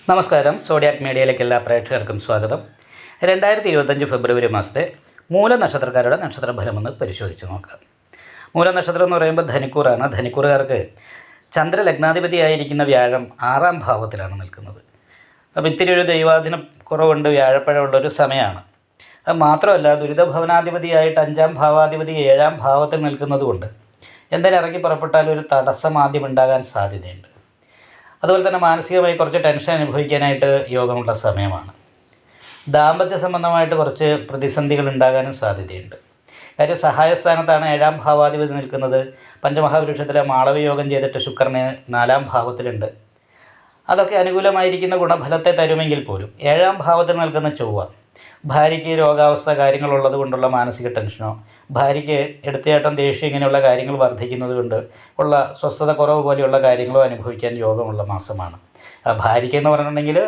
നമസ്കാരം. സോഡിയാക് മീഡിയയിലേക്ക് എല്ലാ പ്രേക്ഷകർക്കും സ്വാഗതം. 2025 ഫെബ്രുവരി മാസത്തെ മൂലനക്ഷത്രക്കാരുടെ നക്ഷത്രഫലമൊന്ന് പരിശോധിച്ച് നോക്കാം. മൂലനക്ഷത്രം എന്ന് പറയുമ്പോൾ ധനിക്കൂറാണ്. ധനിക്കൂറുകാർക്ക് ചന്ദ്രലഗ്നാധിപതിയായിരിക്കുന്ന വ്യാഴം 6ാം ഭാവത്തിലാണ് നിൽക്കുന്നത്. അപ്പോൾ ഇത്തിരി ഒരു ദൈവാധീനം കുറവുണ്ട്, വ്യാഴപ്പഴമുള്ളൊരു സമയമാണ്. അത് മാത്രമല്ല, ദുരിതഭവനാധിപതിയായിട്ട് 5ാം ഭാവാധിപതി 7ാം ഭാവത്തിൽ നിൽക്കുന്നതുകൊണ്ട് എന്തെങ്കിലും ഇറങ്ങി പുറപ്പെട്ടാലും ഒരു തടസ്സം ആദ്യം ഉണ്ടാകാൻ സാധ്യതയുണ്ട്. അതുപോലെ തന്നെ മാനസികമായി കുറച്ച് ടെൻഷൻ അനുഭവിക്കാനായിട്ട് യോഗമുള്ള സമയമാണ്. ദാമ്പത്യ സംബന്ധമായിട്ട് കുറച്ച് പ്രതിസന്ധികൾ ഉണ്ടാകാനും സാധ്യതയുണ്ട്. കാര്യം സഹായസ്ഥാനത്താണ് 7ാം ഭാവാധിപതി നിൽക്കുന്നത്. പഞ്ചമഹാപുരുഷത്തിലെ മാളവയോഗം ചെയ്തിട്ട് ശുക്രന് 4ാം ഭാവത്തിലുണ്ട്. അതൊക്കെ അനുകൂലമായിരിക്കുന്ന ഗുണഫലത്തെ തരുമെങ്കിൽ പോലും 7ാം ഭാവത്തിൽ നിൽക്കുന്ന ചൊവ്വ ഭാര്യയ്ക്ക് രോഗാവസ്ഥ കാര്യങ്ങളുള്ളത് കൊണ്ടുള്ള മാനസിക ടെൻഷനോ, ഭാര്യയ്ക്ക് എടുത്തയാട്ടം ദേഷ്യം ഇങ്ങനെയുള്ള കാര്യങ്ങൾ വർദ്ധിക്കുന്നത് കൊണ്ട് ഉള്ള സ്വസ്ഥത കുറവ് പോലെയുള്ള കാര്യങ്ങളോ അനുഭവിക്കാൻ യോഗമുള്ള മാസമാണ്. ഭാര്യയ്ക്ക് എന്ന് പറഞ്ഞിട്ടുണ്ടെങ്കിൽ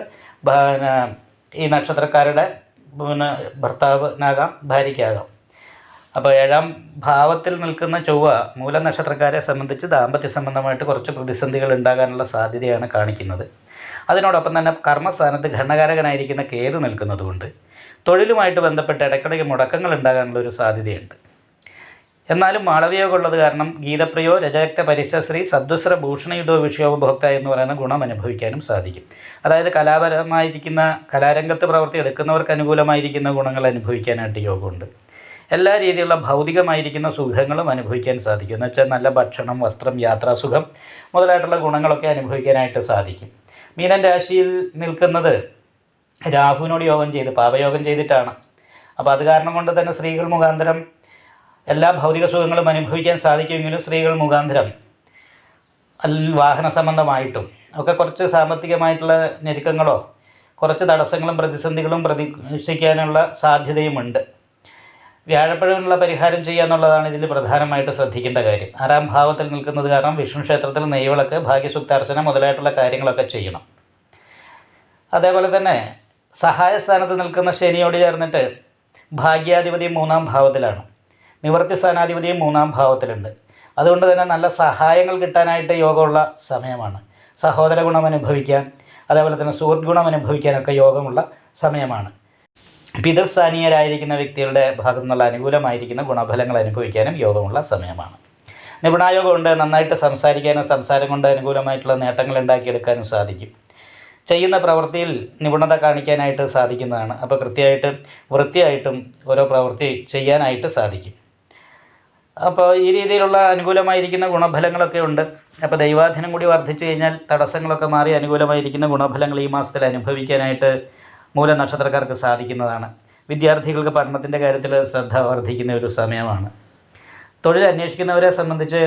ഈ നക്ഷത്രക്കാരുടെ ഭർത്താവിനാകാം, ഭാര്യയ്ക്കാകാം. അപ്പോൾ 7ാം ഭാവത്തിൽ നിൽക്കുന്ന ചൊവ്വ മൂലനക്ഷത്രക്കാരെ സംബന്ധിച്ച് ദാമ്പത്യ സംബന്ധമായിട്ട് കുറച്ച് പ്രതിസന്ധികൾ ഉണ്ടാകാനുള്ള സാധ്യതയാണ് കാണിക്കുന്നത്. അതിനോടൊപ്പം തന്നെ കർമ്മസ്ഥാനത്ത് ഘടനകാരകനായിരിക്കുന്ന കേതു നിൽക്കുന്നതുകൊണ്ട് തൊഴിലുമായിട്ട് ബന്ധപ്പെട്ട് ഇടയ്ക്കിടയ്ക്ക് മുടക്കങ്ങൾ ഉണ്ടാകാനുള്ള ഒരു സാധ്യതയുണ്ട്. എന്നാലും മാളവയോഗം ഉള്ളത് കാരണം ഗീതപ്രിയോ രജരക്ത പരിശശ്രീ സദ്വസ്ര ഭൂഷണയുധോ വിഷയോപഭോക്ത എന്ന് പറയുന്ന ഗുണം അനുഭവിക്കാനും സാധിക്കും. അതായത് കലാപരമായിരിക്കുന്ന കലാരംഗത്ത് പ്രവൃത്തി എടുക്കുന്നവർക്ക് അനുകൂലമായിരിക്കുന്ന ഗുണങ്ങൾ അനുഭവിക്കാനായിട്ട് യോഗമുണ്ട്. എല്ലാ രീതിയിലുള്ള ഭൗതികമായിരിക്കുന്ന സുഖങ്ങളും അനുഭവിക്കാൻ സാധിക്കും. എന്ന് വെച്ചാൽ നല്ല ഭക്ഷണം, വസ്ത്രം, യാത്രാസുഖം മുതലായിട്ടുള്ള ഗുണങ്ങളൊക്കെ അനുഭവിക്കാനായിട്ട് സാധിക്കും. മീനൻ രാശിയിൽ നിൽക്കുന്നത് രാഹുവിനോട് യോഗം ചെയ്ത് പാപയോഗം ചെയ്തിട്ടാണ്. അപ്പോൾ അത് കാരണം കൊണ്ട് തന്നെ സ്ത്രീകൾ മുഖാന്തരം എല്ലാ ഭൗതിക സുഖങ്ങളും അനുഭവിക്കാൻ സാധിക്കുമെങ്കിലും സ്ത്രീകൾ മുഖാന്തരം വാഹന സംബന്ധമായിട്ടും ഒക്കെ കുറച്ച് സാമ്പത്തികമായിട്ടുള്ള ഞെരുക്കങ്ങളോ കുറച്ച് തടസ്സങ്ങളും പ്രതിസന്ധികളും പ്രതീക്ഷിക്കാനുള്ള സാധ്യതയുമുണ്ട്. വ്യാഴപ്പഴമുള്ള പരിഹാരം ചെയ്യുക എന്നുള്ളതാണ് ഇതിൽ പ്രധാനമായിട്ട് ശ്രദ്ധിക്കേണ്ട കാര്യം. 6ാം ഭാവത്തിൽ നിൽക്കുന്നത് കാരണം വിഷ്ണു ക്ഷേത്രത്തിൽ നെയ്വിളക്ക്, ഭാഗ്യസൂക്താർച്ചന മുതലായിട്ടുള്ള കാര്യങ്ങളൊക്കെ ചെയ്യണം. അതേപോലെ തന്നെ സഹായസ്ഥാനത്ത് നിൽക്കുന്ന ശനിയോട് ചേർന്നിട്ട് ഭാഗ്യാധിപതിയും 3ാം ഭാവത്തിലാണ്, നിവൃത്തി സ്ഥാനാധിപതിയും 3ാം ഭാവത്തിലുണ്ട്. അതുകൊണ്ട് തന്നെ നല്ല സഹായങ്ങൾ കിട്ടാനായിട്ട് യോഗമുള്ള സമയമാണ്. സഹോദര ഗുണം അനുഭവിക്കാൻ, അതേപോലെ തന്നെ സുഹൃത്ത് ഗുണം അനുഭവിക്കാനൊക്കെ യോഗമുള്ള സമയമാണ്. പിതൃസ്ഥാനീയരായിരിക്കുന്ന വ്യക്തികളുടെ ഭാഗത്തു നിന്നുള്ള അനുകൂലമായിരിക്കുന്ന ഗുണഫലങ്ങൾ അനുഭവിക്കാനും യോഗമുള്ള സമയമാണ്. നിപുണായോഗമുണ്ട്. നന്നായിട്ട് സംസാരിക്കാനും സംസാരം കൊണ്ട് അനുകൂലമായിട്ടുള്ള നേട്ടങ്ങൾ ഉണ്ടാക്കിയെടുക്കാനും സാധിക്കും. ചെയ്യുന്ന പ്രവൃത്തിയിൽ നിപുണത കാണിക്കാനായിട്ട് സാധിക്കുന്നതാണ്. അപ്പോൾ കൃത്യമായിട്ട് വൃത്തിയായിട്ടും ഓരോ പ്രവൃത്തി ചെയ്യാനായിട്ട് സാധിക്കും. അപ്പോൾ ഈ രീതിയിലുള്ള അനുകൂലമായിരിക്കുന്ന ഗുണഫലങ്ങളൊക്കെ ഉണ്ട്. അപ്പോൾ ദൈവാധീനം കൂടി വർദ്ധിച്ചു കഴിഞ്ഞാൽ തടസ്സങ്ങളൊക്കെ മാറി അനുകൂലമായിരിക്കുന്ന ഗുണഫലങ്ങൾ ഈ മാസത്തിൽ അനുഭവിക്കാനായിട്ട് മൂലനക്ഷത്രക്കാർക്ക് സാധിക്കുന്നതാണ്. വിദ്യാർത്ഥികൾക്ക് പഠനത്തിൻ്റെ കാര്യത്തിൽ ശ്രദ്ധ വർദ്ധിക്കുന്ന ഒരു സമയമാണ്. തൊഴിൽ അന്വേഷിക്കുന്നവരെ സംബന്ധിച്ച്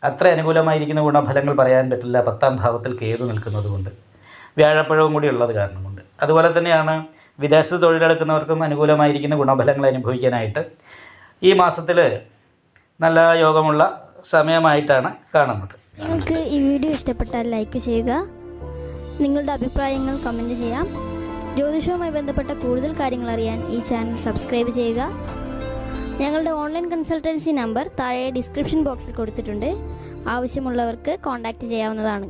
അത്ര അനുകൂലമായിരിക്കുന്ന ഗുണഫലങ്ങൾ പറയാൻ പറ്റില്ല. 10ാം ഭാവത്തിൽ കേതു നിൽക്കുന്നതുകൊണ്ട്, വ്യാഴപ്പഴവും കൂടി ഉള്ളത് കാരണമുണ്ട്. അതുപോലെ തന്നെയാണ് വിദേശത്ത് തൊഴിലെടുക്കുന്നവർക്കും അനുകൂലമായിരിക്കുന്ന ഗുണഫലങ്ങൾ അനുഭവിക്കാനായിട്ട് ഈ മാസത്തിൽ നല്ല യോഗമുള്ള സമയമായിട്ടാണ് കാണുന്നത്. നിങ്ങൾക്ക് ഈ വീഡിയോ ഇഷ്ടപ്പെട്ടാൽ ലൈക്ക് ചെയ്യുക, നിങ്ങളുടെ അഭിപ്രായങ്ങൾ കമൻറ്റ് ചെയ്യാം. ജ്യോതിഷവുമായി ബന്ധപ്പെട്ട കൂടുതൽ കാര്യങ്ങൾ അറിയാൻ ഈ ചാനൽ സബ്സ്ക്രൈബ് ചെയ്യുക. ഞങ്ങളുടെ ഓൺലൈൻ കൺസൾട്ടൻസി നമ്പർ താഴെ ഡിസ്ക്രിപ്ഷൻ ബോക്സിൽ കൊടുത്തിട്ടുണ്ട്. ആവശ്യമുള്ളവർക്ക് കോൺടാക്റ്റ് ചെയ്യാവുന്നതാണ്.